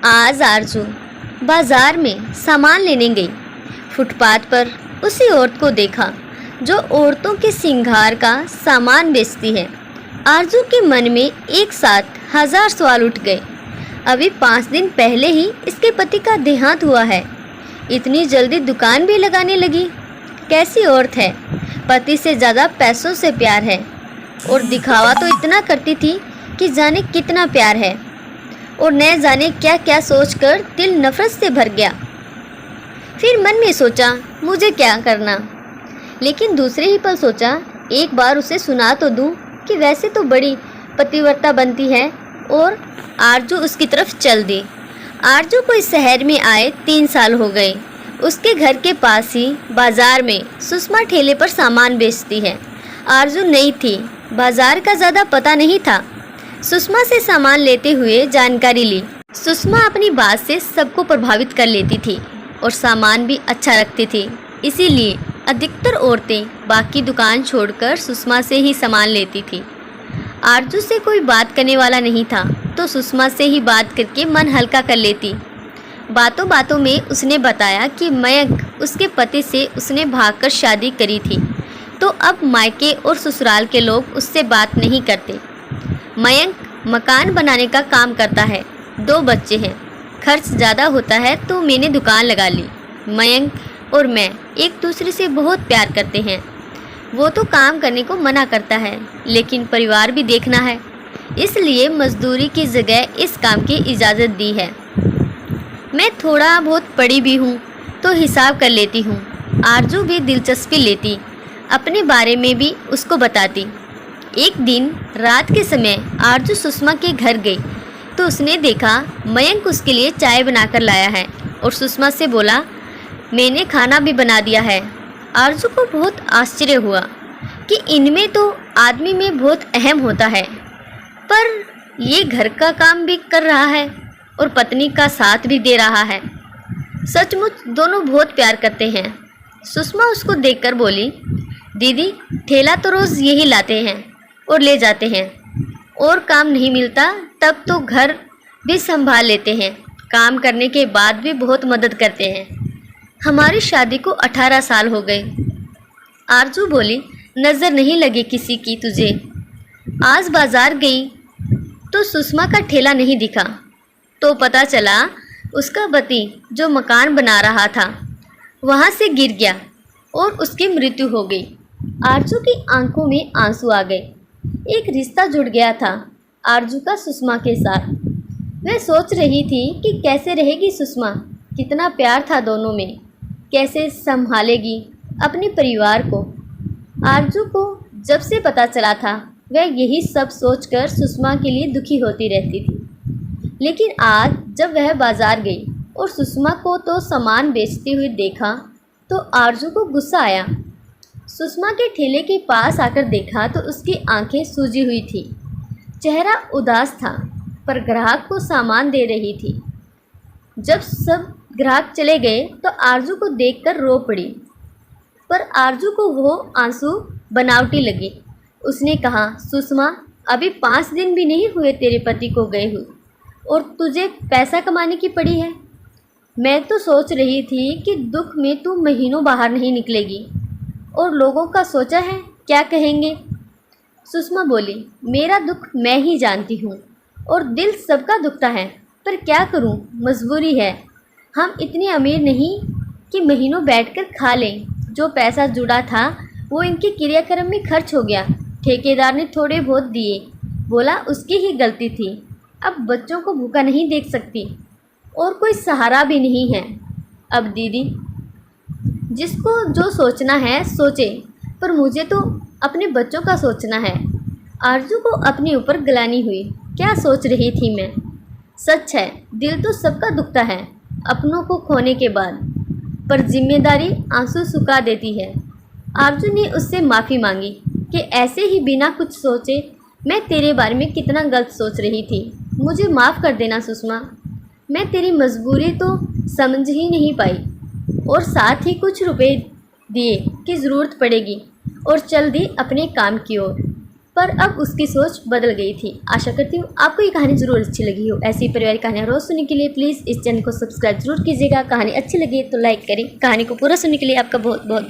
आज आरजू बाजार में सामान लेने गई। फुटपाथ पर उसी औरत को देखा जो औरतों के श्रृंगार का सामान बेचती है। आरजू के मन में एक साथ 1000 सवाल उठ गए। अभी 5 दिन पहले ही इसके पति का देहांत हुआ है, इतनी जल्दी दुकान भी लगाने लगी। कैसी औरत है, पति से ज़्यादा पैसों से प्यार है और दिखावा तो इतना करती थी कि जाने कितना प्यार है, और न जाने क्या क्या सोचकर दिल नफरत से भर गया। फिर मन में सोचा मुझे क्या करना, लेकिन दूसरे ही पल सोचा एक बार उसे सुना तो दूं कि वैसे तो बड़ी पतिव्रता बनती है, और आरजू उसकी तरफ चल दी। आरजू को इस शहर में आए 3 साल हो गए। उसके घर के पास ही बाजार में सुषमा ठेले पर सामान बेचती है। आरजू नई थी, बाजार का ज़्यादा पता नहीं था। सुषमा से सामान लेते हुए जानकारी ली। सुषमा अपनी बात से सबको प्रभावित कर लेती थी और सामान भी अच्छा रखती थी, इसीलिए अधिकतर औरतें बाकी दुकान छोड़कर सुषमा से ही सामान लेती थी। आरजू से कोई बात करने वाला नहीं था, तो सुषमा से ही बात करके मन हल्का कर लेती। बातों बातों में उसने बताया कि मयंक उसके पति से उसने भागकर शादी करी थी, तो अब मायके और ससुराल के लोग उससे बात नहीं करते। मयंक मकान बनाने का काम करता है, 2 बच्चे हैं, खर्च ज़्यादा होता है तो मैंने दुकान लगा ली। मयंक और मैं एक दूसरे से बहुत प्यार करते हैं। वो तो काम करने को मना करता है, लेकिन परिवार भी देखना है, इसलिए मजदूरी की जगह इस काम की इजाज़त दी है। मैं थोड़ा बहुत पढ़ी भी हूँ तो हिसाब कर लेती हूँ। आरजू भी दिलचस्पी लेती, अपने बारे में भी उसको बताती। एक दिन रात के समय आरजू सुषमा के घर गई तो उसने देखा मयंक उसके लिए चाय बनाकर लाया है, और सुषमा से बोला मैंने खाना भी बना दिया है। आरजू को बहुत आश्चर्य हुआ कि इनमें तो आदमी में बहुत अहम होता है, पर ये घर का काम भी कर रहा है और पत्नी का साथ भी दे रहा है। सचमुच दोनों बहुत प्यार करते हैं। सुषमा उसको देखकर बोली, दीदी ठेला तो रोज़ यही लाते हैं और ले जाते हैं, और काम नहीं मिलता तब तो घर भी संभाल लेते हैं। काम करने के बाद भी बहुत मदद करते हैं। हमारी शादी को 18 साल हो गए। आरजू बोली, नज़र नहीं लगी किसी की तुझे। आज बाज़ार गई तो सुषमा का ठेला नहीं दिखा, तो पता चला उसका पति जो मकान बना रहा था वहाँ से गिर गया और उसकी मृत्यु हो गई। आरजू की आंखों में आंसू आ गए। एक रिश्ता जुड़ गया था आरजू का सुषमा के साथ। वह सोच रही थी कि कैसे रहेगी सुषमा, कितना प्यार था दोनों में, कैसे संभालेगी अपने परिवार को। आरजू को जब से पता चला था वह यही सब सोचकर सुषमा के लिए दुखी होती रहती थी। लेकिन आज जब वह बाज़ार गई और सुषमा को तो सामान बेचते हुए देखा तो आरजू को गुस्सा आया। सुषमा के ठेले के पास आकर देखा तो उसकी आंखें सूजी हुई थी, चेहरा उदास था, पर ग्राहक को सामान दे रही थी। जब सब ग्राहक चले गए तो आरजू को देखकर रो पड़ी, पर आरजू को वो आंसू बनावटी लगे। उसने कहा, सुषमा अभी 5 दिन भी नहीं हुए तेरे पति को गए हुए और तुझे पैसा कमाने की पड़ी है। मैं तो सोच रही थी कि दुख में तू महीनों बाहर नहीं निकलेगी, और लोगों का सोचा है क्या कहेंगे। सुषमा बोली, मेरा दुख मैं ही जानती हूँ और दिल सबका दुखता है, पर क्या करूँ, मजबूरी है। हम इतने अमीर नहीं कि महीनों बैठकर खा लें। जो पैसा जुड़ा था वो इनके क्रियाक्रम में खर्च हो गया। ठेकेदार ने थोड़े बहुत दिए, बोला उसकी ही गलती थी। अब बच्चों को भूखा नहीं देख सकती और कोई सहारा भी नहीं है। अब दीदी जिसको जो सोचना है सोचे, पर मुझे तो अपने बच्चों का सोचना है। आरजू को अपने ऊपर गिलानी हुई, क्या सोच रही थी मैं। सच है, दिल तो सबका दुखता है अपनों को खोने के बाद, पर जिम्मेदारी आंसू सुखा देती है। आरजू ने उससे माफ़ी मांगी कि ऐसे ही बिना कुछ सोचे मैं तेरे बारे में कितना गलत सोच रही थी। मुझे माफ़ कर देना सुषमा, मैं तेरी मजबूरी तो समझ ही नहीं पाई, और साथ ही कुछ रुपए दिए कि ज़रूरत पड़ेगी, और चल दी अपने काम की ओर। पर अब उसकी सोच बदल गई थी। आशा करती हूँ आपको ये कहानी ज़रूर अच्छी लगी हो। ऐसी परिवारिक कहानियाँ रोज़ सुनने के लिए प्लीज़ इस चैनल को सब्सक्राइब जरूर कीजिएगा। कहानी अच्छी लगी तो लाइक करें। कहानी को पूरा सुनने के लिए आपका बहुत बहुत